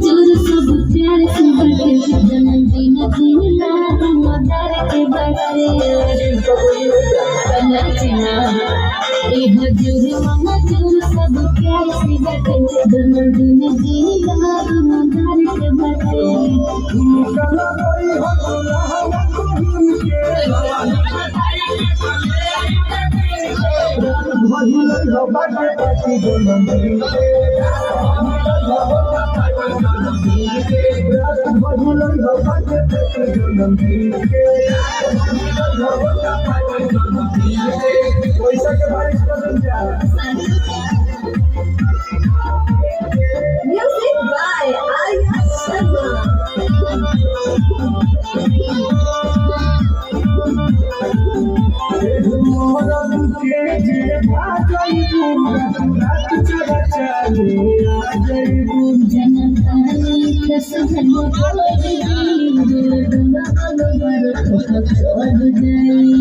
जोर सब प्यार से बाटे जन्मदिन जिला मदार के बाटे कलचिना ए हजूर मामा जोर सब प्यार से बाटे जन्मदिन जिला मदार के बाटे Music by Arya Sharma. जनतानी कसम खोली दिल दुआ अलवर तो छोड़ जाई